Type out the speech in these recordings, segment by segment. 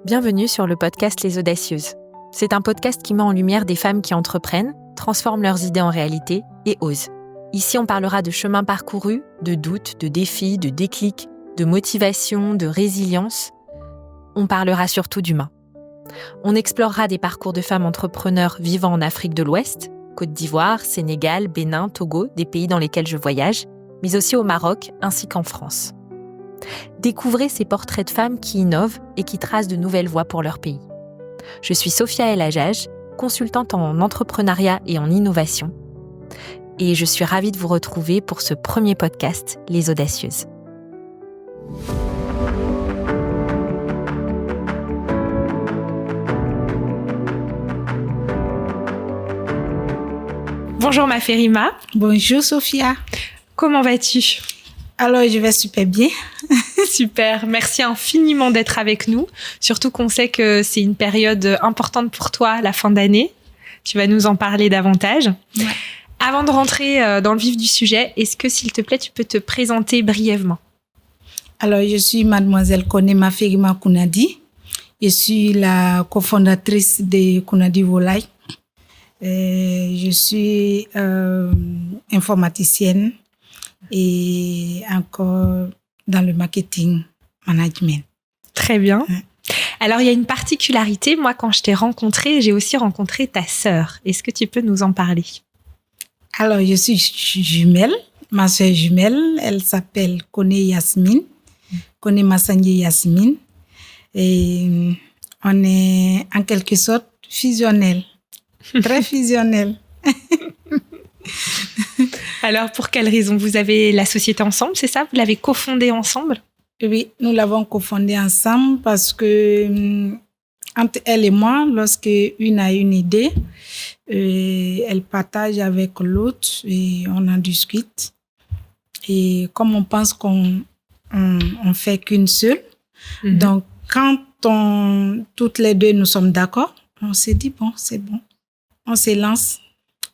Bienvenue sur le podcast Les Audacieuses. C'est un podcast qui met en lumière des femmes qui entreprennent, transforment leurs idées en réalité et osent. Ici, on parlera de chemins parcourus, de doutes, de défis, de déclics, de motivation, de résilience. On parlera surtout d'humain. On explorera des parcours de femmes entrepreneurs vivant en Afrique de l'Ouest, Côte d'Ivoire, Sénégal, Bénin, Togo, des pays dans lesquels je voyage, mais aussi au Maroc ainsi qu'en France. Découvrez ces portraits de femmes qui innovent et qui tracent de nouvelles voies pour leur pays. Je suis Sophia El Hajjaj, consultante en entrepreneuriat et en innovation. Et je suis ravie de vous retrouver pour ce premier podcast, Les Audacieuses. Bonjour ma Férima. Bonjour Sophia. Comment vas-tu ? Alors, je vais super bien. Super, merci infiniment d'être avec nous. Surtout qu'on sait que c'est une période importante pour toi, la fin d'année. Tu vas nous en parler davantage. Ouais. Avant de rentrer dans le vif du sujet, est-ce que, s'il te plaît, tu peux te présenter brièvement ? Alors, je suis mademoiselle Konema Férima Kounadi. Je suis la cofondatrice de Kounadi Volaille. Je suis informaticienne et encore dans le marketing management. Très bien. Ouais. Alors, il y a une particularité. Moi, quand je t'ai rencontrée, j'ai aussi rencontré ta sœur. Est-ce que tu peux nous en parler ? Alors, je suis jumelle. Ma sœur jumelle, elle s'appelle Kone Yasmine. Kone Massangé Yasmine. Et on est en quelque sorte fusionnels. Très fusionnels. Alors, pour quelle raison ? Vous avez la société ensemble, c'est ça ? Vous l'avez cofondée ensemble ? Oui, nous l'avons cofondée ensemble parce que entre elle et moi, lorsque une a une idée, elle partage avec l'autre et on en discute. Et comme on pense qu'on fait qu'une seule, donc quand toutes les deux nous sommes d'accord, on s'est dit bon, c'est bon. On se lance,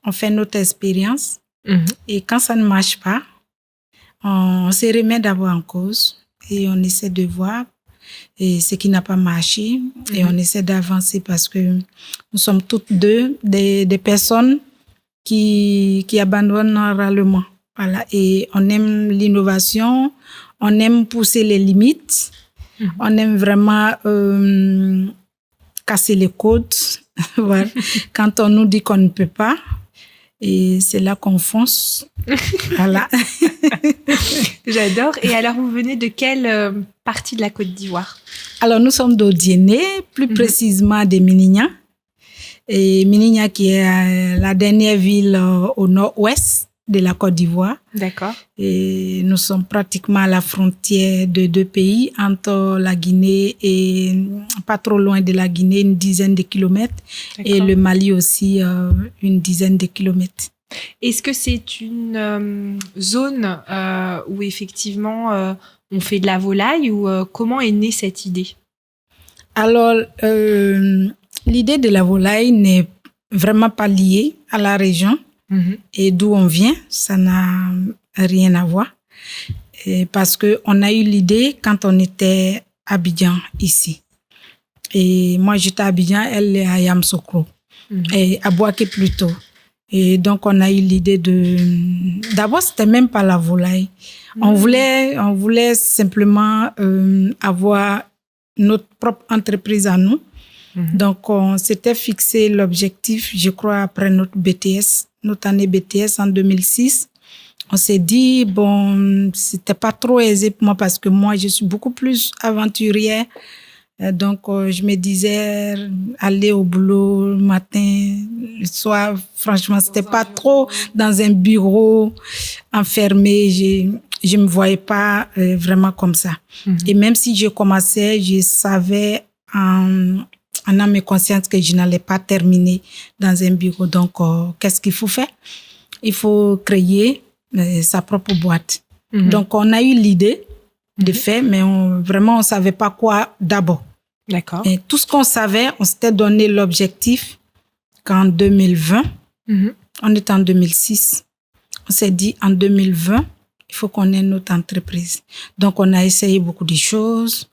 on fait notre expérience. Et quand ça ne marche pas, on se remet d'abord en cause et on essaie de voir ce qui n'a pas marché et on essaie d'avancer parce que nous sommes toutes deux des personnes qui abandonnent rarement. Voilà. Et on aime l'innovation, on aime pousser les limites, on aime vraiment casser les codes. Voilà. Quand on nous dit qu'on ne peut pas, et c'est là qu'on fonce. Voilà. J'adore. Et alors, vous venez de quelle partie de la Côte d'Ivoire ? Alors, nous sommes d'Odiéné, plus précisément de Minignan. Et Minignan qui est la dernière ville au nord-ouest de la Côte d'Ivoire. D'accord. Et nous sommes pratiquement à la frontière de deux pays, entre la Guinée et pas trop loin de la Guinée, une dizaine de kilomètres. D'accord. Et le Mali aussi, une dizaine de kilomètres. Est-ce que c'est une zone où effectivement on fait de la volaille ou comment est née cette idée ? Alors, l'idée de la volaille n'est vraiment pas liée à la région. Et d'où on vient, ça n'a rien à voir. Et parce qu'on a eu l'idée quand on était à Abidjan, ici. Et moi, j'étais à Abidjan, elle est à Yamoussoukro. Et à Bouaké plutôt. Et donc, on a eu l'idée d'abord, c'était même pas la volaille. On voulait simplement avoir notre propre entreprise à nous. Donc, on s'était fixé l'objectif, je crois, après notre BTS, notre année BTS en 2006. On s'est dit, bon, c'était pas trop aisé pour moi parce que moi, je suis beaucoup plus aventurière. Donc, je me disais, aller au boulot le matin, le soir, franchement, c'était pas trop dans un bureau enfermé. Je me voyais pas vraiment comme ça. Et même si je commençais, je savais en âme et conscience que je n'allais pas terminer dans un bureau. Donc, qu'est-ce qu'il faut faire ? Il faut créer sa propre boîte. Donc, on a eu l'idée de faire, mais vraiment, on savait pas quoi d'abord. D'accord. Et tout ce qu'on savait, on s'était donné l'objectif qu'en 2020, on est en 2006, on s'est dit en 2020, il faut qu'on ait notre entreprise. Donc, on a essayé beaucoup de choses.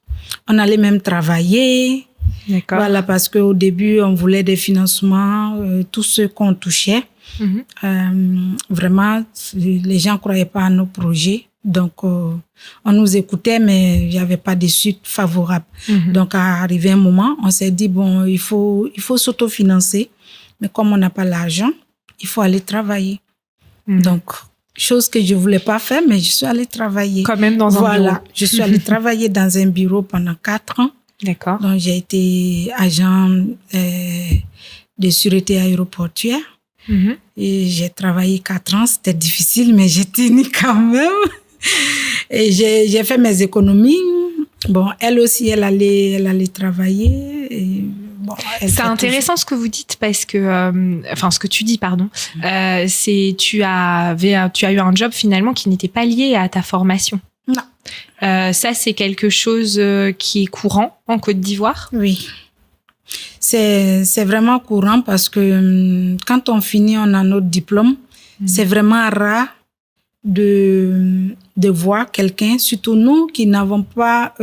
On allait même travailler. D'accord. Voilà, parce qu'au début, on voulait des financements, tout ce qu'on touchait. Vraiment, les gens croyaient pas à nos projets. Donc, on nous écoutait, mais il n'y avait pas de suite favorable. Donc, à arriver un moment, on s'est dit, bon, il faut s'autofinancer. Mais comme on n'a pas l'argent, il faut aller travailler. Donc, chose que je voulais pas faire, mais je suis allée travailler. Quand même dans un bureau. Je suis allée travailler dans un bureau pendant 4 ans. D'accord. Donc, j'ai été agent de sûreté aéroportuaire. Et j'ai travaillé 4 ans. C'était difficile, mais j'ai tenu quand même. Et j'ai fait mes économies. Bon, elle aussi, elle allait travailler. Et bon, c'est intéressant ce que vous dites parce que, ce que tu dis, pardon, c'est tu as eu un job finalement qui n'était pas lié à ta formation. Non. Ça, c'est quelque chose qui est courant en Côte d'Ivoire. Oui. C'est vraiment courant parce que quand on finit, on a notre diplôme. C'est vraiment rare de voir quelqu'un, surtout nous qui n'avions pas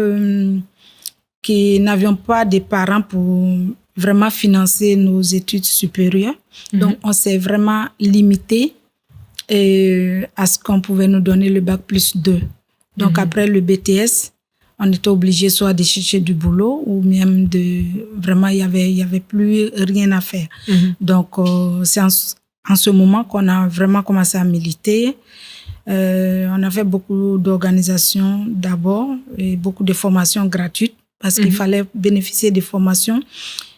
des parents pour vraiment financer nos études supérieures. Donc, on s'est vraiment limité à ce qu'on pouvait nous donner le bac plus 2. Donc, après le BTS, on était obligé soit de chercher du boulot ou même vraiment, il y avait plus rien à faire. Donc, c'est en ce moment qu'on a vraiment commencé à militer. On a fait beaucoup d'organisations d'abord et beaucoup de formations gratuites parce qu'il fallait bénéficier des formations.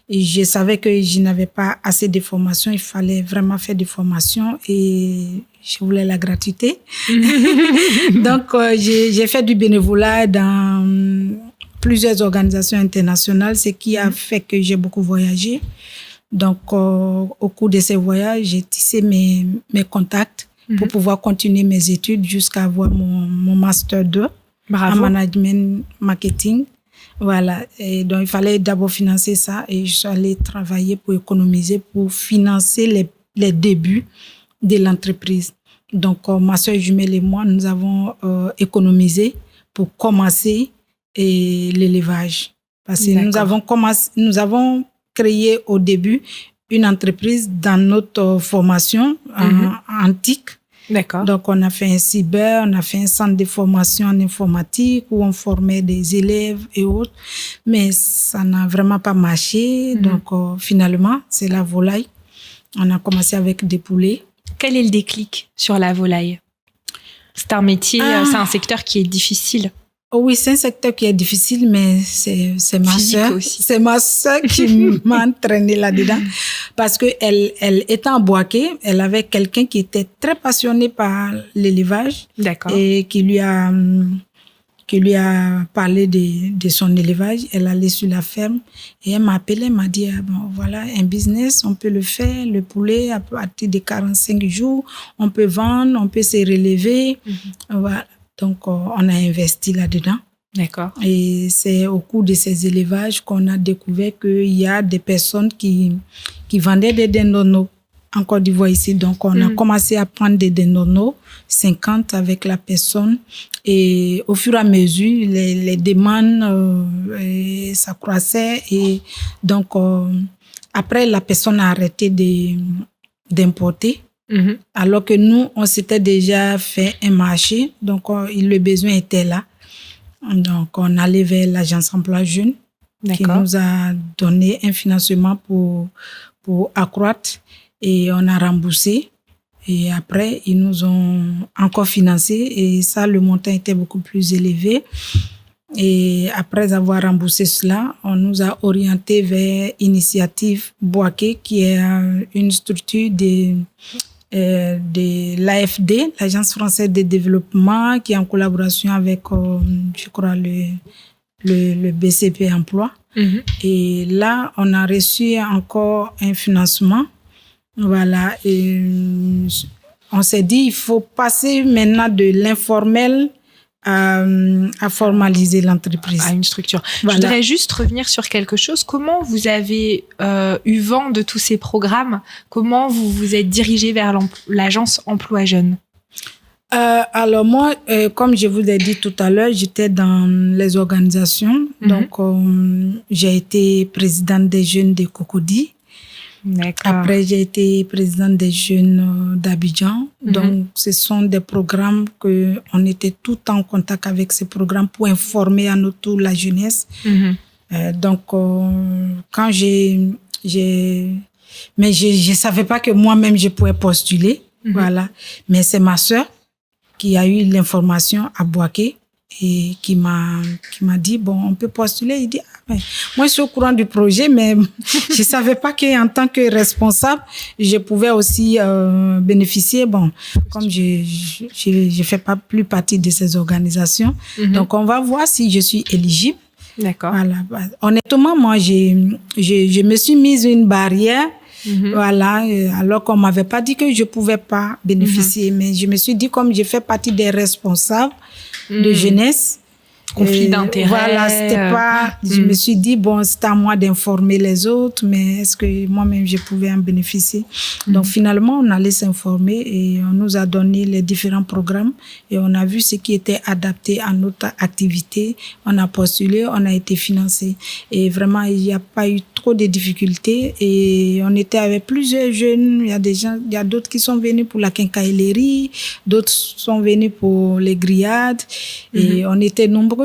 Et je savais que je n'avais pas assez de formations. Il fallait vraiment faire des formations et je voulais la gratuité. Donc, j'ai fait du bénévolat dans plusieurs organisations internationales, ce qui a fait que j'ai beaucoup voyagé. Donc, au cours de ces voyages, j'ai tissé mes contacts pour pouvoir continuer mes études jusqu'à avoir mon Master 2 en Management Marketing. Voilà. Et donc, il fallait d'abord financer ça et je suis allée travailler pour économiser, pour financer les débuts de l'entreprise. Donc, ma soeur jumelle et moi, nous avons économisé pour commencer l'élevage. Parce que nous avons créé au début une entreprise dans notre formation en TIC. D'accord. Donc, on a fait un cyber, on a fait un centre de formation en informatique où on formait des élèves et autres. Mais ça n'a vraiment pas marché. Donc, finalement, c'est la volaille. On a commencé avec des poulets. Quel est le déclic sur la volaille? C'est un métier, c'est un secteur qui est difficile. Oui, c'est un secteur qui est difficile, mais c'est ma sœur. C'est ma sœur qui m'a entraînée là-dedans. Parce que elle étant boaké, elle avait quelqu'un qui était très passionné par l'élevage. D'accord. Et qui lui a parlé de son élevage. Elle allait sur la ferme et elle m'a appelé, elle m'a dit, bon, voilà, un business, on peut le faire, le poulet, à partir de 45 jours, on peut vendre, on peut se relever. Voilà. Donc, on a investi là-dedans. D'accord. Et c'est au cours de ces élevages qu'on a découvert qu'il y a des personnes qui vendaient des dindonneaux en Côte d'Ivoire ici. Donc, on a commencé à prendre des dindonneaux, 50 avec la personne. Et au fur et à mesure, les demandes, ça croissait. Et donc, après, la personne a arrêté d'importer. Alors que nous, on s'était déjà fait un marché, donc le besoin était là. Donc, on allait vers l'agence emploi jeune qui nous a donné un financement pour accroître et on a remboursé. Et après, ils nous ont encore financé et ça, le montant était beaucoup plus élevé. Et après avoir remboursé cela, on nous a orienté vers Initiative Boaké, qui est une structure de l'AFD, l'Agence française de développement, qui est en collaboration avec, je crois, le BCP Emploi. Et là, on a reçu encore un financement. Voilà. Et on s'est dit, il faut passer maintenant de l'informel à formaliser l'entreprise. À une structure. Voilà. Je voudrais juste revenir sur quelque chose. Comment vous avez eu vent de tous ces programmes? Comment vous vous êtes dirigé vers l'agence Emploi Jeune? Alors moi, comme je vous l'ai dit tout à l'heure, j'étais dans les organisations. Donc, j'ai été présidente des jeunes de Cocody. D'accord. Après, j'ai été présidente des jeunes d'Abidjan. Donc, ce sont des programmes que on était tout en contact avec ces programmes pour informer à nous tous la jeunesse. Donc, quand mais je savais pas que moi-même je pouvais postuler. Voilà. Mais c'est ma sœur qui a eu l'information à Bouaké et qui m'a dit, bon, on peut postuler. Il dit, mais moi, je suis au courant du projet, mais je savais pas qu'en tant que responsable, je pouvais aussi bénéficier. Bon, comme je fais pas plus partie de ces organisations. Donc, on va voir si je suis éligible. D'accord. Voilà. Honnêtement, moi, je me suis mise une barrière. Voilà, alors qu'on m'avait pas dit que je pouvais pas bénéficier, mais je me suis dit, comme je fais partie des responsables de jeunesse, conflit d'intérêts. Voilà, c'était pas, je me suis dit, bon, c'est à moi d'informer les autres, mais est-ce que moi-même je pouvais en bénéficier? Donc finalement, on allait s'informer et on nous a donné les différents programmes et on a vu ce qui était adapté à notre activité. On a postulé, on a été financé et vraiment, il n'y a pas eu trop de difficultés et on était avec plusieurs jeunes. Il y a d'autres qui sont venus pour la quincaillerie, d'autres sont venus pour les grillades et on était nombreux.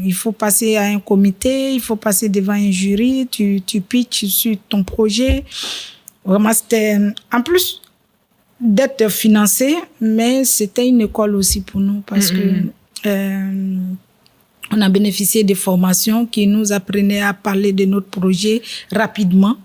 Il faut passer à un comité, il faut passer devant un jury, tu pitches sur ton projet. Vraiment, c'était, en plus d'être financé, mais c'était une école aussi pour nous parce que on a bénéficié de formations qui nous apprenaient à parler de notre projet rapidement.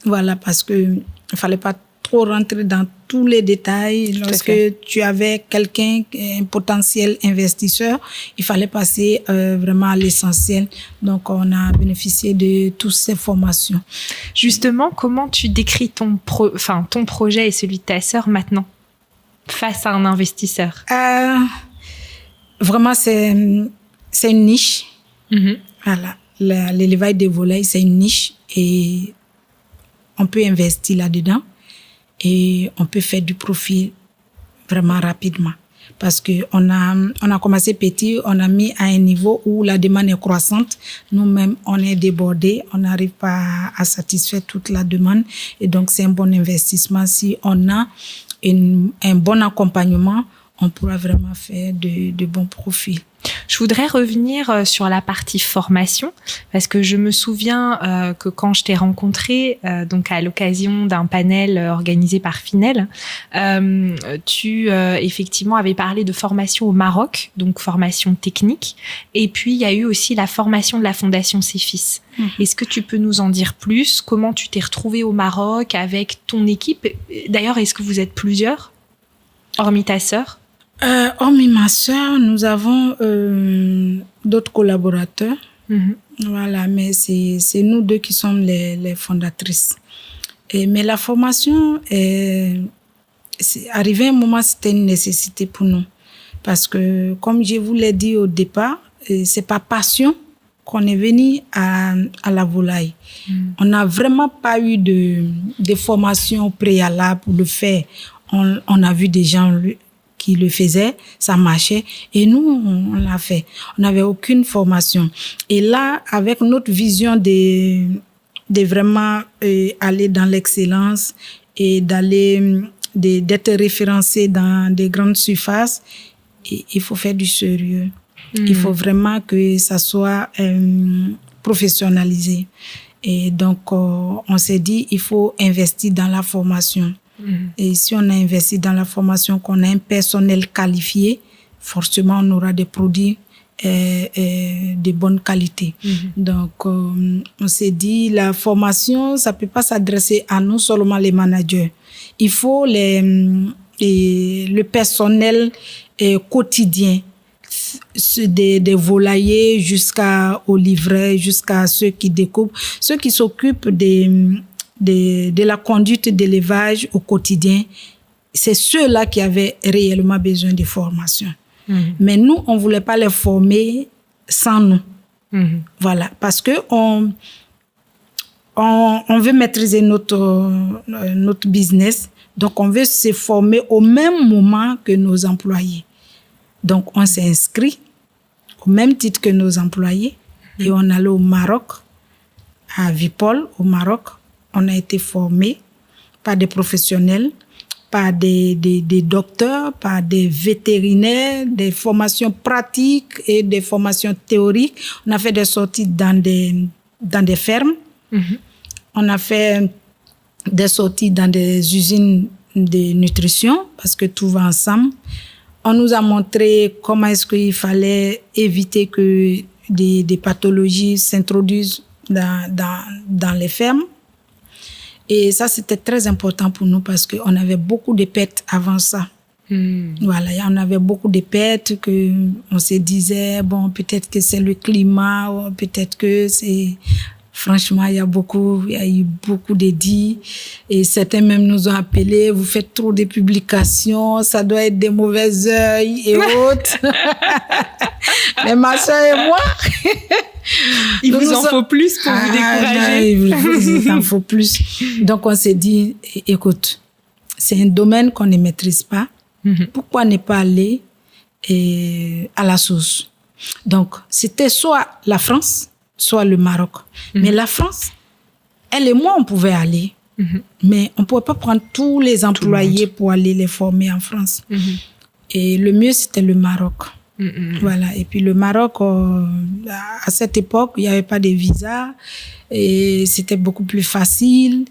Voilà, parce que il fallait pas trop rentrer dans tous les détails. Lorsque tu avais quelqu'un, un potentiel investisseur, il fallait passer vraiment à l'essentiel. Donc, on a bénéficié de toutes ces formations. Justement, comment tu décris ton projet et celui de ta sœur maintenant, face à un investisseur? Vraiment, c'est une niche. Voilà. L'élevage des volailles, c'est une niche et on peut investir là-dedans. Et on peut faire du profit vraiment rapidement. Parce que on a commencé petit, on a mis à un niveau où la demande est croissante. Nous-mêmes, on est débordés, on n'arrive pas à satisfaire toute la demande. Et donc, c'est un bon investissement. Si on a un bon accompagnement, on pourra vraiment faire de bons profits. Je voudrais revenir sur la partie formation parce que je me souviens que quand je t'ai rencontré, donc à l'occasion d'un panel organisé par Finel, tu effectivement avais parlé de formation au Maroc, donc formation technique, et puis il y a eu aussi la formation de la Fondation Cefis. Est-ce que tu peux nous en dire plus? Comment tu t'es retrouvée au Maroc avec ton équipe? D'ailleurs, est-ce que vous êtes plusieurs, hormis ta sœur? Hormis ma sœur, nous avons d'autres collaborateurs. Voilà, mais c'est nous deux qui sommes les fondatrices. Mais la formation, c'est arrivé un moment, c'était une nécessité pour nous. Parce que, comme je vous l'ai dit au départ, c'est par passion qu'on est venu à la volaille. On n'a vraiment pas eu de formation préalable pour le faire. On a vu des gens qui le faisaient, ça marchait, et nous, on l'a fait. On n'avait aucune formation. Et là, avec notre vision de vraiment aller dans l'excellence et d'être référencé dans des grandes surfaces, il faut faire du sérieux. Il faut vraiment que ça soit professionnalisé. Et donc, on s'est dit, il faut investir dans la formation. Et si on a investi dans la formation, qu'on a un personnel qualifié, forcément, on aura des produits de bonne qualité. Donc, on s'est dit, la formation, ça peut pas s'adresser à nous seulement les managers. Il faut le personnel quotidien, des volaillers jusqu'aux livreurs, jusqu'à ceux qui découpent, ceux qui s'occupent de la conduite d'élevage au quotidien. C'est ceux-là qui avaient réellement besoin de formation. Mais nous, on ne voulait pas les former sans nous. Voilà, parce que on veut maîtriser notre business. Donc, on veut se former au même moment que nos employés. Donc, on s'est inscrit au même titre que nos employés et on allait au Maroc, à Vipol, au Maroc. On a été formés par des professionnels, par des docteurs, par des vétérinaires, des formations pratiques et des formations théoriques. On a fait des sorties dans des fermes. On a fait des sorties dans des usines de nutrition parce que tout va ensemble. On nous a montré comment est-ce qu'il fallait éviter que des pathologies s'introduisent dans les fermes. Et ça, c'était très important pour nous parce qu'on avait beaucoup de pertes avant ça. Voilà, on avait beaucoup de pertes on se disait, bon, peut-être que c'est le climat, ou peut-être que c'est... Franchement, il y a eu beaucoup de dits et certains même nous ont appelés, vous faites trop de publications, ça doit être des mauvais œils et autres. Mais ma soeur et moi... Il vous en faut plus pour vous décourager. Il en faut plus. Donc, on s'est dit, écoute, c'est un domaine qu'on ne maîtrise pas. Pourquoi ne pas aller à la source? Donc, c'était soit la France, soit le Maroc. Mais la France, elle et moi, on pouvait aller. Mais on ne pouvait pas prendre tous les employés pour aller les former en France. Et le mieux, c'était le Maroc. Voilà. Et puis le Maroc, à cette époque, il n'y avait pas de visa et c'était beaucoup plus facile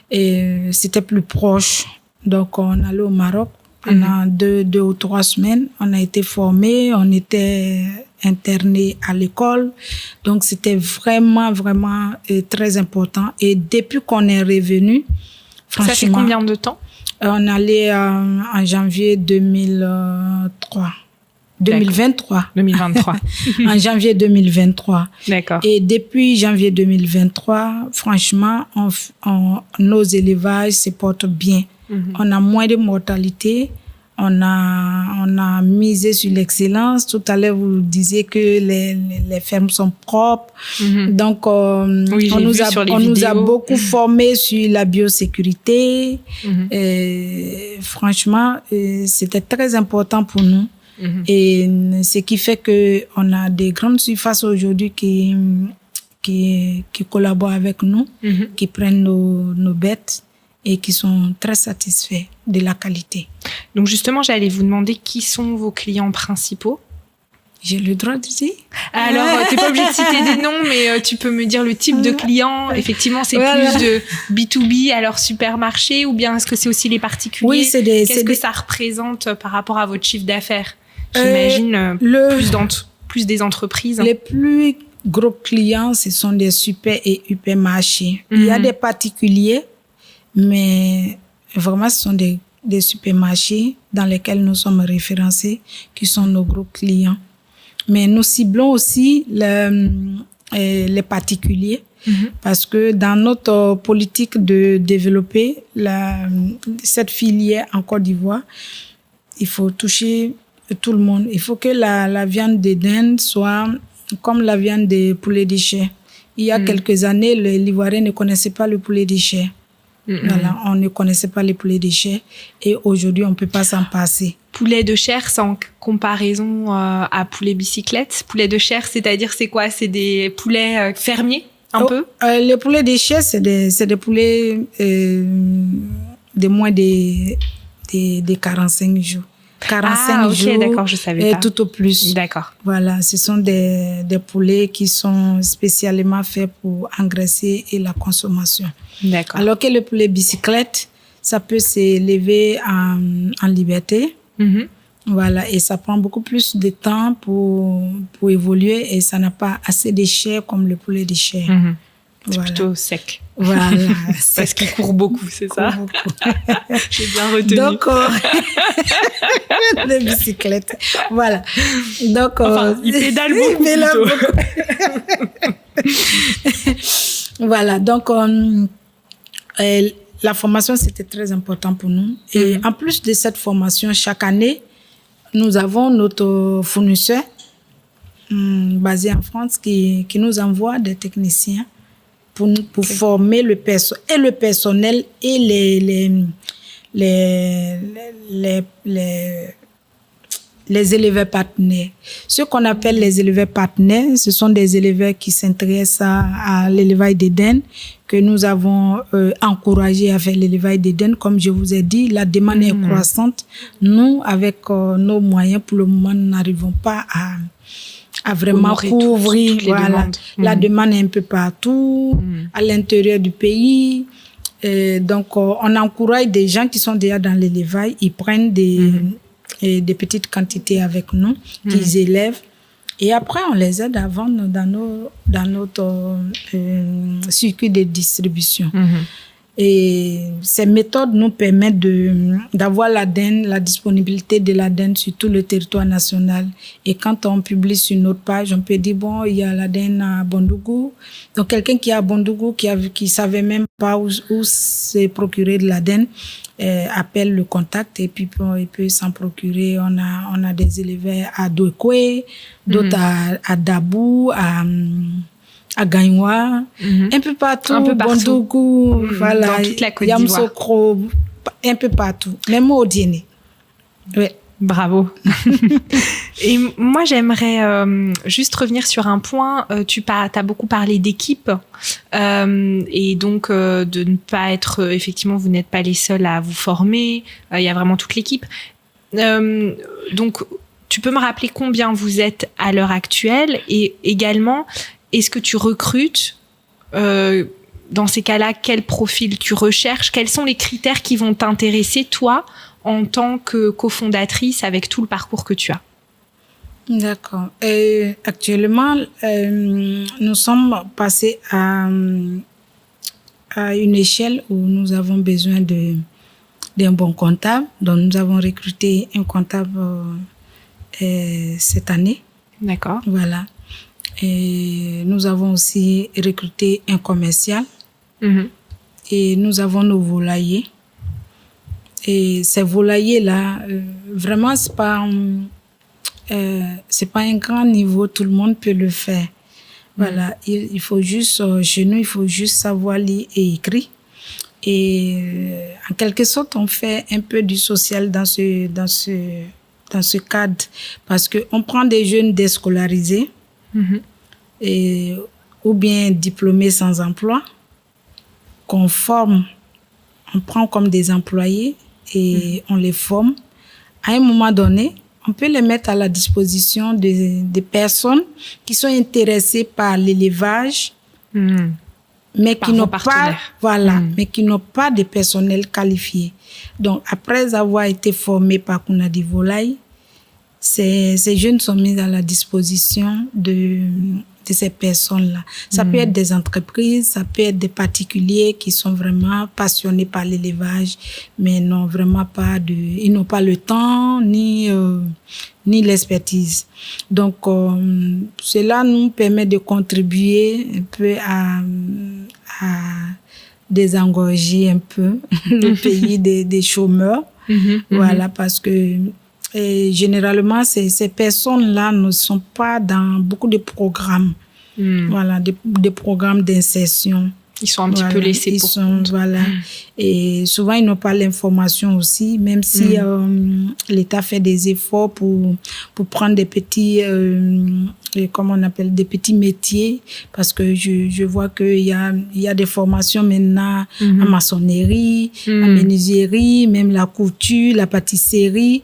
et c'était plus proche. Donc, on allait au Maroc pendant 2 ou 3 semaines. On a été formés, on était internés à l'école. Donc, c'était vraiment, vraiment très important. Et depuis qu'on est revenu, franchement... Ça fait combien de temps? On allait en janvier 2023. 2023. En janvier 2023. D'accord. Et depuis janvier 2023, franchement, nos élevages se portent bien. On a moins de mortalité. On a misé sur l'excellence. Tout à l'heure, vous disiez que les fermes sont propres. Donc, oui, on nous a beaucoup formés sur la biosécurité. Et, franchement, c'était très important pour nous. Et ce qui fait qu'on a des grandes surfaces aujourd'hui qui collaborent avec nous, qui prennent nos bêtes et qui sont très satisfaits de la qualité. Donc justement, j'allais vous demander qui sont vos clients principaux. J'ai le droit de dire? Alors, tu n'es pas obligé de citer des noms, mais tu peux me dire le type de client. Effectivement, c'est plus de B2B, alors supermarché, ou bien est-ce que c'est aussi les particuliers? Oui, Qu'est-ce que ça représente par rapport à votre chiffre d'affaires? J'imagine plus des entreprises. Les plus gros clients, ce sont des super et hypermarchés. Il y a des particuliers, mais vraiment, ce sont des supermarchés dans lesquels nous sommes référencés, qui sont nos gros clients. Mais nous ciblons aussi les particuliers, parce que dans notre politique de développer cette filière en Côte d'Ivoire, il faut toucher tout le monde. Il faut que la viande de dinde soit comme la viande de poulet de chair. Il y a quelques années, l'Ivoirien ne connaissait pas le poulet de chair. Voilà, on ne connaissait pas les poulets de chair et aujourd'hui, on ne peut pas s'en passer. Poulet de chair, c'est en comparaison à poulet bicyclette. Poulet de chair, c'est-à-dire c'est quoi? C'est des poulets fermiers, un peu? Les poulets de chair, c'est des poulets de moins de 45 jours. 45 jours, d'accord, je savais pas. Tout au plus. D'accord. Voilà, ce sont des poulets qui sont spécialement faits pour engraisser et la consommation. D'accord. Alors que le poulet bicyclette, ça peut s'élever en liberté. Voilà, et ça prend beaucoup plus de temps pour évoluer et ça n'a pas assez de chair comme le poulet de chair. C'est plutôt sec. Voilà. Parce qu'il court beaucoup, c'est ça? J'ai bien retenu. Donc, les bicyclettes. Voilà. Donc, il pédale beaucoup plutôt. Voilà. Donc, la formation, c'était très important pour nous. Et en plus de cette formation, chaque année, nous avons notre fournisseur basé en France qui nous envoie des techniciens pour former le personnel et les éleveurs partenaires. Ce qu'on appelle les éleveurs partenaires, ce sont des éleveurs qui s'intéressent à l'élevage des dennes, que nous avons encouragé à faire l'élevage des dennes. Comme je vous ai dit, la demande est croissante. Nous, avec nos moyens, pour le moment, nous n'arrivons pas à vraiment couvrir la demande est un peu partout, à l'intérieur du pays. Donc, on encourage des gens qui sont déjà dans l'élevage, ils prennent des petites quantités avec nous, qu'ils élèvent. Et après, on les aide à vendre dans notre circuit de distribution. Et ces méthodes nous permettent d'avoir la disponibilité de la dinde sur tout le territoire national. Et quand on publie sur notre page, on peut dire, bon, il y a la dinde à Bondougou. Donc, quelqu'un qui est à Bondougou, qui savait même pas où se procurer de la dinde, appelle le contact et puis il peut s'en procurer. On a des éleveurs à Douekoué, d'autres à Dabou, à Gagnoua, un peu partout, Bondougou, voilà, dans toute la Côte d'Ivoire. Yamsokro, un peu partout, même au Diéné. Ouais. Bravo. Et moi, j'aimerais juste revenir sur un point. Tu as beaucoup parlé d'équipe et donc de ne pas être... effectivement, vous n'êtes pas les seuls à vous former. Il y a vraiment toute l'équipe. Donc, tu peux me rappeler combien vous êtes à l'heure actuelle et également... Est-ce que tu recrutes dans ces cas-là, quel profil tu recherches? Quels sont les critères qui vont t'intéresser, toi, en tant que cofondatrice, avec tout le parcours que tu as? D'accord. Actuellement, nous sommes passés à une échelle où nous avons besoin d'un bon comptable. Donc, nous avons recruté un comptable cette année. D'accord. Voilà. Et nous avons aussi recruté un commercial. Et nous avons nos volaillers. Et ces volaillers-là, vraiment, c'est pas un grand niveau. Tout le monde peut le faire. Voilà. Il faut juste, chez nous, il faut juste savoir lire et écrire. Et en quelque sorte, on fait un peu du social dans ce cadre. Parce qu'on prend des jeunes déscolarisés. Ou bien diplômés sans emploi, qu'on forme, on prend comme des employés et on les forme. À un moment donné, on peut les mettre à la disposition des personnes qui sont intéressées par l'élevage, mais qui n'ont pas, mais qui n'ont pas de personnel qualifié. Donc, après avoir été formés par Kounadi Volaille, ces jeunes sont mis à la disposition de ces personnes-là. Ça peut être des entreprises, ça peut être des particuliers qui sont vraiment passionnés par l'élevage, mais ils n'ont pas le temps ni l'expertise. Donc, cela nous permet de contribuer un peu à désengorger un peu le pays des chômeurs. Voilà, parce que généralement, ces personnes-là ne sont pas dans beaucoup de programmes. Voilà, des programmes d'insertion. Ils sont un petit peu laissés pour compte. Voilà. Et souvent, ils n'ont pas l'information aussi, même si l'État fait des efforts pour prendre des petits, comment on appelle, des petits métiers, parce que je vois qu'il y a des formations maintenant en maçonnerie, en menuiserie, même la couture, la pâtisserie,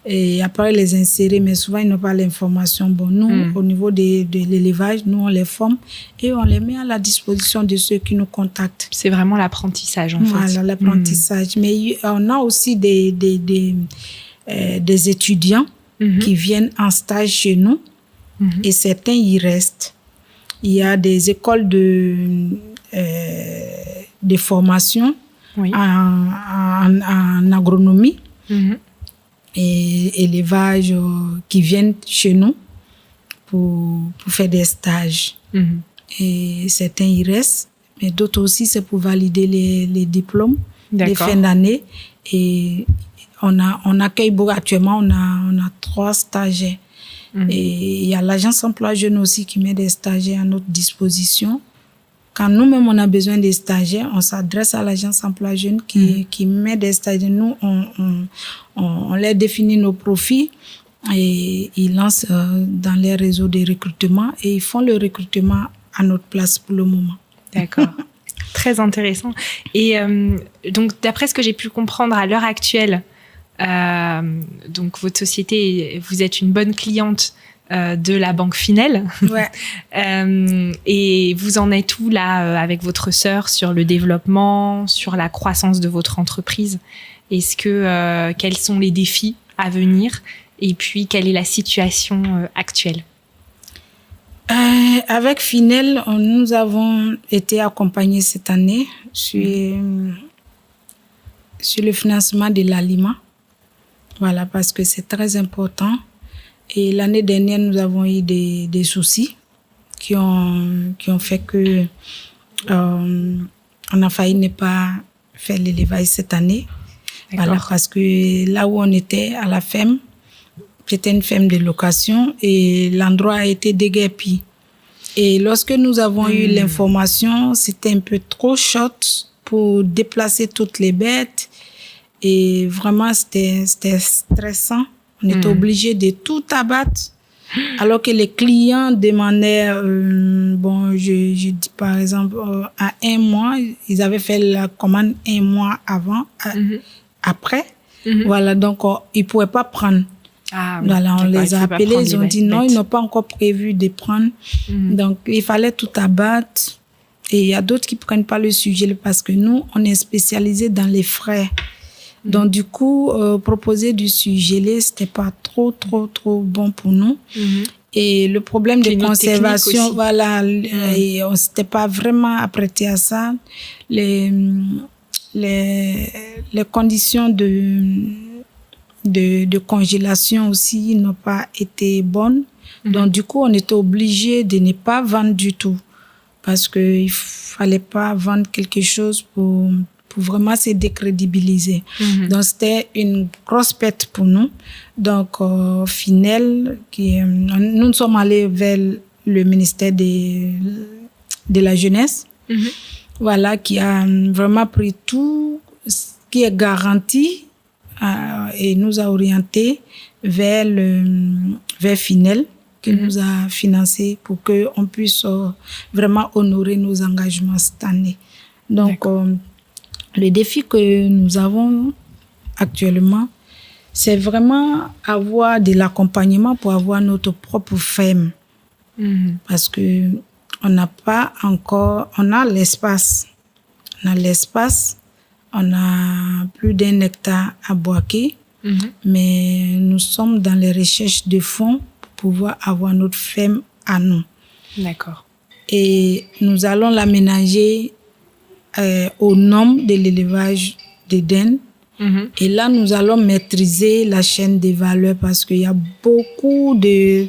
et après les insérer, mais souvent, ils n'ont pas l'information. Bon, nous, au niveau de l'élevage, nous, on les forme et on les met à la disposition de ceux qui nous contactent. C'est vraiment l'apprentissage, en fait. Voilà, l'apprentissage. Mais on a aussi des étudiants qui viennent en stage chez nous et certains y restent. Il y a des écoles de formation en agronomie et élevage qui viennent chez nous pour faire des stages. Et certains y restent. Mais d'autres aussi, c'est pour valider les diplômes de fin d'année. Et on accueille beaucoup. Actuellement, on a 3 stagiaires. Et il y a l'agence emploi jeune aussi qui met des stagiaires à notre disposition Quand nous-mêmes, on a besoin des stagiaires, on s'adresse à l'agence emploi jeune qui met des stagiaires. Nous, on leur définit nos profils et ils lancent dans les réseaux de recrutement et ils font le recrutement à notre place pour le moment. D'accord. Très intéressant. Et donc, d'après ce que j'ai pu comprendre à l'heure actuelle, donc votre société, vous êtes une bonne cliente de la banque Finel. Ouais. Et vous en êtes où là avec votre sœur sur le développement, sur la croissance de votre entreprise? Est-ce que quels sont les défis à venir? Et puis, quelle est la situation actuelle? Avec Finel, nous avons été accompagnés cette année sur le financement de l'aliment. Voilà, parce que c'est très important. Et l'année dernière, nous avons eu des soucis qui ont fait que on a failli ne pas faire l'élevage cette année. D'accord. Voilà, parce que là où on était à la ferme, c'était une ferme de location et l'endroit a été déguerpi. Et lorsque nous avons eu l'information, c'était un peu trop short pour déplacer toutes les bêtes. Et vraiment, c'était stressant. On était obligé de tout abattre. Alors que les clients demandaient, je dis par exemple, à 1 mois, ils avaient fait la commande 1 mois avant, après. Voilà, donc ils ne pouvaient pas prendre. Ah, oui. Voilà, on les a appelés, ils ont dit non, bêtes. ils n'ont pas encore prévu de prendre. Donc, il fallait tout abattre. Et il y a d'autres qui ne prennent pas le sujet parce que nous, on est spécialisé dans les frais. Donc, du coup, proposer du surgelé, c'était pas trop bon pour nous. Et le problème de conservation, voilà, et on s'était pas vraiment apprêté à ça. Les conditions de congélation aussi n'ont pas été bonnes. Donc, du coup, on était obligé de ne pas vendre du tout parce qu'il fallait pas vendre quelque chose pour vraiment se décrédibiliser. Donc, c'était une grosse perte pour nous. Donc, Finel, nous sommes allés vers le ministère de la Jeunesse, voilà, qui a vraiment pris tout ce qui est garanti et nous a orientés vers Finel, qui nous a financé pour qu'on puisse vraiment honorer nos engagements cette année. Donc, le défi que nous avons actuellement, c'est vraiment avoir de l'accompagnement pour avoir notre propre ferme. Parce que on n'a pas encore, on a l'espace. On a plus d'1 hectare à Boaké, mais nous sommes dans les recherches de fonds pour pouvoir avoir notre ferme à nous. D'accord. Et nous allons l'aménager aux normes de l'élevage des dennes. Et là, nous allons maîtriser la chaîne des valeurs parce qu'il y a beaucoup de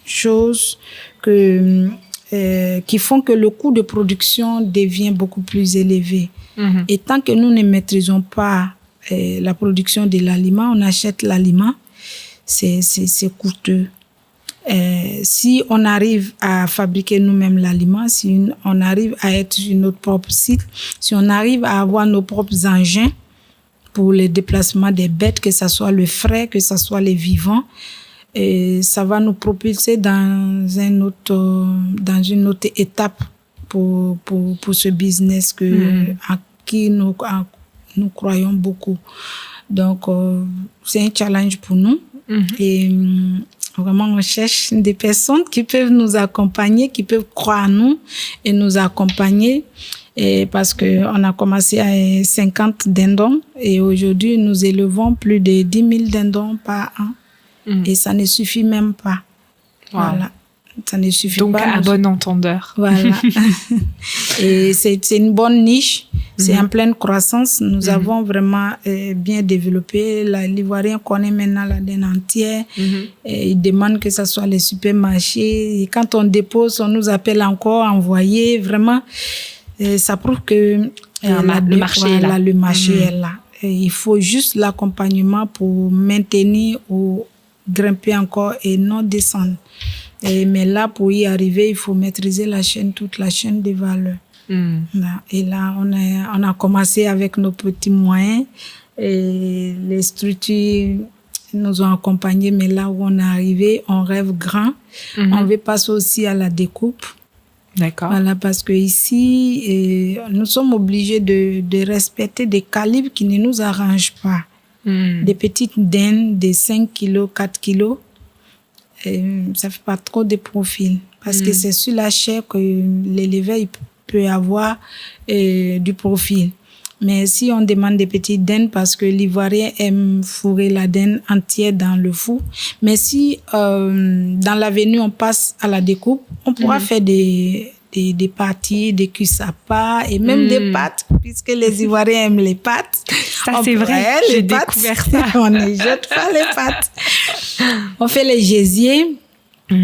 choses qui font que le coût de production devient beaucoup plus élevé. Et tant que nous ne maîtrisons pas la production de l'aliment, on achète l'aliment, c'est coûteux. Si on arrive à fabriquer nous-mêmes l'aliment, si on arrive à être sur notre propre site, si on arrive à avoir nos propres engins pour le déplacement des bêtes, que ce soit le frais, que ce soit les vivants, et ça va nous propulser dans une autre étape pour ce business à qui nous croyons beaucoup. Donc, c'est un challenge pour nous. Et vraiment, on cherche des personnes qui peuvent nous accompagner, qui peuvent croire en nous et nous accompagner. Et parce qu'on a commencé à 50 dindons et aujourd'hui, nous élevons plus de 10 000 dindons par an. Et ça ne suffit même pas. Wow. Voilà. Ça ne suffit donc, pas. Donc, à bon entendeur. Voilà. Et c'est une bonne niche. C'est en pleine croissance. Nous avons vraiment bien développé. L'Ivoirien connaît maintenant la dinde entière. Et il demande que ce soit les supermarchés. Et quand on dépose, on nous appelle encore, envoyer. Vraiment, ça prouve que le marché est là. Le marché est là. Et il faut juste l'accompagnement pour maintenir ou grimper encore et non descendre. Mais là, pour y arriver, il faut maîtriser toute la chaîne des valeurs. Et là, on a commencé avec nos petits moyens et les structures nous ont accompagnés, mais là où on est arrivé, on rêve grand. On veut passer aussi à la découpe. D'accord. Voilà, parce que ici, nous sommes obligés de respecter des calibres qui ne nous arrangent pas. Des petites daines de 5 kilos, 4 kilos, ça fait pas trop de profil. Parce que c'est sur la chair que l'éleveur peut avoir du profil. Mais si on demande des petites daines, parce que l'Ivoirien aime fourrer la daine entière dans le four. Mais si dans l'avenue on passe à la découpe, on pourra faire des parties, des cuisses à pas et même des pâtes, puisque les Ivoiriens aiment les pâtes. Ça, c'est vrai, j'ai découvert ça. On ne jette pas les pâtes. On fait les gésiers.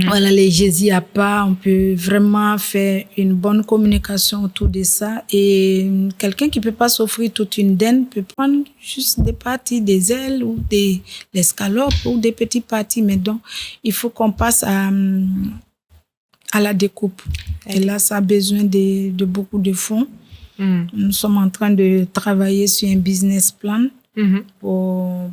Voilà, les gésiers à pas, on peut vraiment faire une bonne communication autour de ça. Et quelqu'un qui peut pas s'offrir toute une daine peut prendre juste des parties, des ailes ou des escalopes ou des petites parties. Mais donc, il faut qu'on passe à la découpe. Et là, ça a besoin de beaucoup de fonds. Nous sommes en train de travailler sur un business plan pour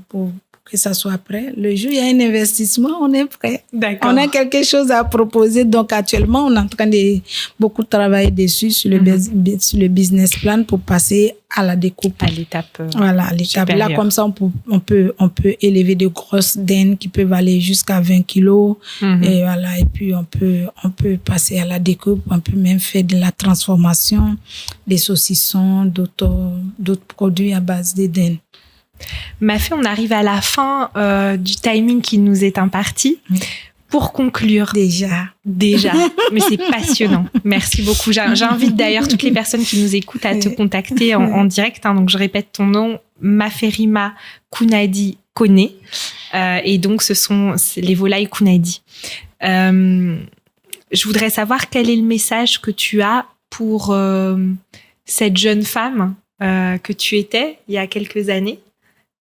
que ça soit prêt. Le jour où il y a un investissement, on est prêt. D'accord. On a quelque chose à proposer. Donc, actuellement, on est en train de beaucoup travailler dessus sur le business plan pour passer à la découpe. À l'étape. Voilà, à l'étape. Là, comme ça, on peut élever de grosses daines qui peuvent aller jusqu'à 20 kilos. Et voilà. Et puis, on peut passer à la découpe. On peut même faire de la transformation, des saucissons, d'autres produits à base de daines. Mafé, on arrive à la fin du timing qui nous est imparti. Pour conclure. Déjà. Mais c'est passionnant. Merci beaucoup. J'invite d'ailleurs toutes les personnes qui nous écoutent à te contacter en direct. Donc, je répète ton nom, Maferima Kounadi Kone. Et donc, c'est les volailles Kounadi. Je voudrais savoir quel est le message que tu as pour cette jeune femme que tu étais il y a quelques années.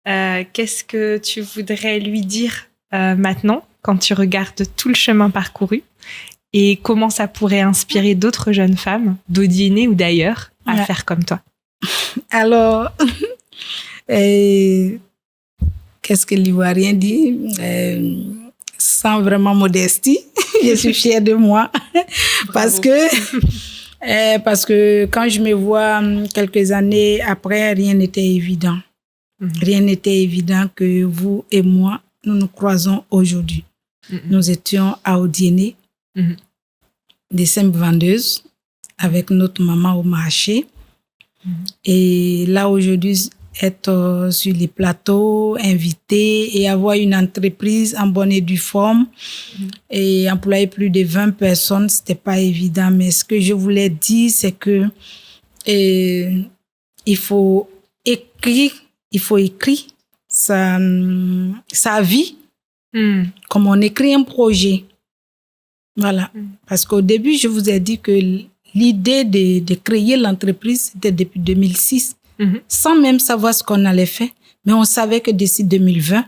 Qu'est-ce que tu voudrais lui dire maintenant quand tu regardes tout le chemin parcouru et comment ça pourrait inspirer d'autres jeunes femmes d'Odiéné ou d'ailleurs à faire comme toi? Alors, qu'est-ce que l'Ivoirien dit? Sans vraiment modestie, je suis fière de moi parce que quand je me vois quelques années après, rien n'était évident. Rien n'était évident que vous et moi, nous nous croisons aujourd'hui. Nous étions à Odiéné, des simples vendeuses, avec notre maman au marché. Et là, aujourd'hui, être sur les plateaux, invité et avoir une entreprise en bonne et due forme et employer plus de 20 personnes, c'était pas évident. Mais ce que je voulais dire, c'est que il faut écrire sa vie comme on écrit un projet. Voilà. Parce qu'au début, je vous ai dit que l'idée de créer l'entreprise, c'était depuis 2006, sans même savoir ce qu'on allait faire. Mais on savait que d'ici 2020,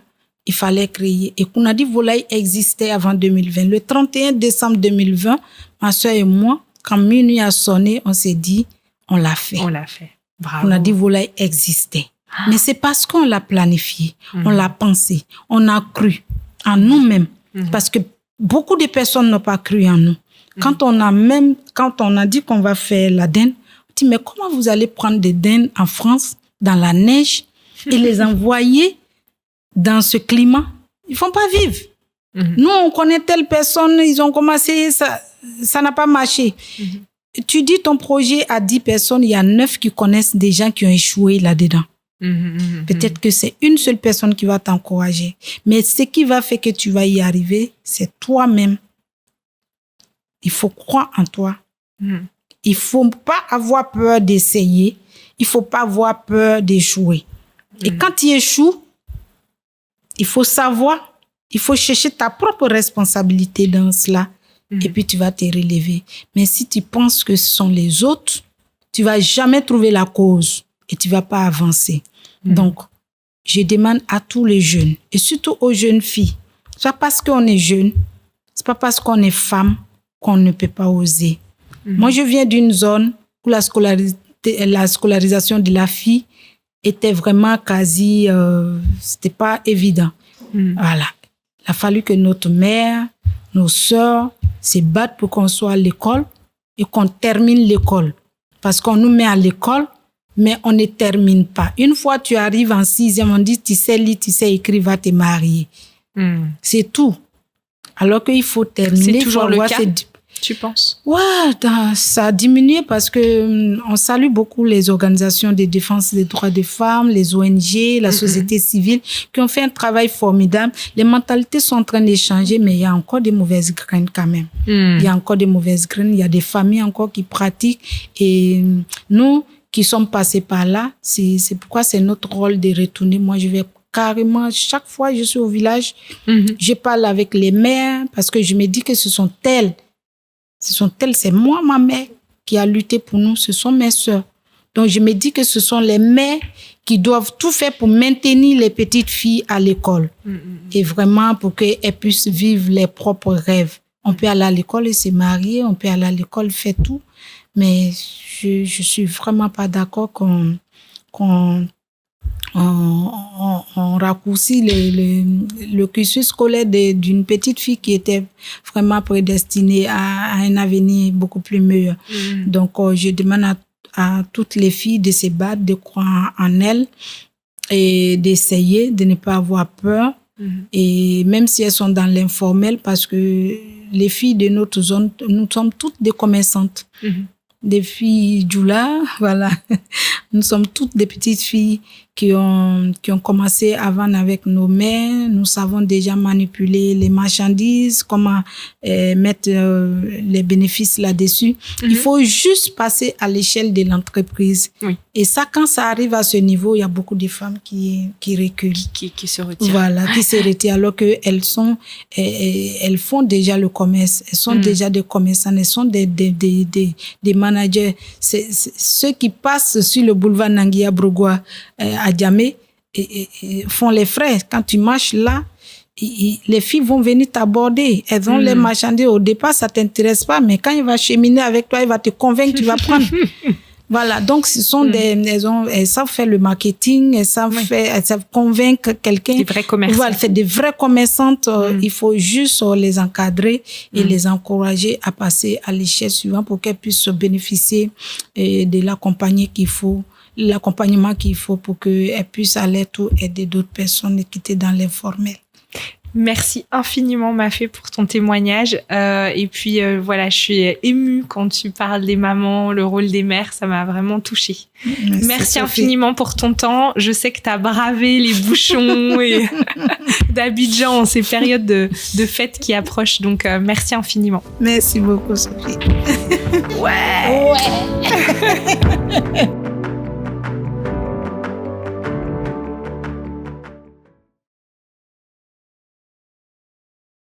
il fallait créer. Et Kounadi Volaille existait avant 2020. Le 31 décembre 2020, ma soeur et moi, quand minuit a sonné, on s'est dit, on l'a fait. On l'a fait. Bravo. Kounadi Volaille existait. Mais c'est parce qu'on l'a planifié, on l'a pensé, on a cru en nous-mêmes. Parce que beaucoup de personnes n'ont pas cru en nous. Quand on a dit qu'on va faire la daine, on dit, mais comment vous allez prendre des daines en France, dans la neige, et les envoyer dans ce climat? Ils ne vont pas vivre. Nous, on connaît telle personne, ils ont commencé, ça n'a pas marché. Tu dis ton projet à 10 personnes, il y a 9 qui connaissent des gens qui ont échoué là-dedans. Peut-être que c'est une seule personne qui va t'encourager. Mais ce qui va faire que tu vas y arriver, c'est toi-même. Il faut croire en toi. Il faut pas avoir peur d'essayer. Il faut pas avoir peur d'échouer. Et quand tu échoues, il faut savoir, il faut chercher ta propre responsabilité dans cela. Et puis tu vas te relever. Mais si tu penses que ce sont les autres, tu vas jamais trouver la cause et tu vas pas avancer. Donc, je demande à tous les jeunes, et surtout aux jeunes filles, soit parce qu'on est jeune, C'est pas parce qu'on est femme qu'on ne peut pas oser. Moi, je viens d'une zone où la scolarisation de la fille était vraiment quasi... c'était pas évident. Voilà. Il a fallu que notre mère, nos sœurs se battent pour qu'on soit à l'école et qu'on termine l'école. Parce qu'on nous met à l'école, mais on ne termine pas. Une fois tu arrives en 6e, on dit tu sais lire, tu sais écrire, va te marier. C'est tout. Alors qu'il faut terminer. C'est toujours le cas, tu penses? Ouais, ça a diminué parce que on salue beaucoup les organisations de défense des droits des femmes, les ONG, la société civile, qui ont fait un travail formidable. Les mentalités sont en train de changer, mais il y a encore des mauvaises graines quand même. Il y a encore des mauvaises graines. Il y a des familles encore qui pratiquent. Et nous, qui sommes passés par là, c'est pourquoi c'est notre rôle de retourner. Moi, je vais carrément, chaque fois que je suis au village, je parle avec les mères parce que je me dis que ce sont elles, c'est moi, ma mère, qui a lutté pour nous, ce sont mes sœurs. Donc, je me dis que ce sont les mères qui doivent tout faire pour maintenir les petites filles à l'école. Et vraiment pour qu'elles puissent vivre leurs propres rêves. On peut aller à l'école et se marier, on peut aller à l'école, faire tout. Mais je suis vraiment pas d'accord qu'on raccourcit le cursus scolaire d'une petite fille qui était vraiment prédestinée à un avenir beaucoup plus meilleur. Donc, je demande à toutes les filles de se battre, de croire en elles et d'essayer, de ne pas avoir peur. Et même si elles sont dans l'informel, parce que les filles de notre zone, nous sommes toutes des commerçantes. Des filles Djoula, voilà. Nous sommes toutes des petites filles qui ont commencé à vendre avec nos mères. Nous savons déjà manipuler les marchandises, comment mettre les bénéfices là-dessus. Il faut juste passer à l'échelle de l'entreprise. Et ça, quand ça arrive à ce niveau, il y a beaucoup de femmes qui reculent. Qui se retirent. Voilà, qui se retirent alors qu'elles elles font déjà le commerce. Elles sont déjà des commerçants, elles sont des managers. Ceux qui passent sur le boulevard Nangia Brogoua à Djamé et font les frais. Quand tu marches là, les filles vont venir t'aborder. Elles ont les marchandises. Au départ, ça t'intéresse pas, mais quand il va cheminer avec toi, il va te convaincre, tu vas prendre. Voilà, donc ce sont elles savent faire le marketing, elles savent convaincre quelqu'un. Des vraies commerçantes. Voilà, c'est des vraies commerçantes. Il faut juste les encadrer et les encourager à passer à l'échelle suivante pour qu'elles puissent bénéficier de l'accompagnement qu'il faut pour qu'elles puissent aller tout aider d'autres personnes qui étaient dans l'informel. Merci infiniment, Mafé, pour ton témoignage. Et puis, voilà, je suis émue quand tu parles des mamans, le rôle des mères. Ça m'a vraiment touchée. Merci infiniment pour ton temps. Je sais que tu as bravé les bouchons et d'Abidjan en ces périodes de fêtes qui approchent. Donc, merci infiniment. Merci beaucoup, Sophie. Ouais.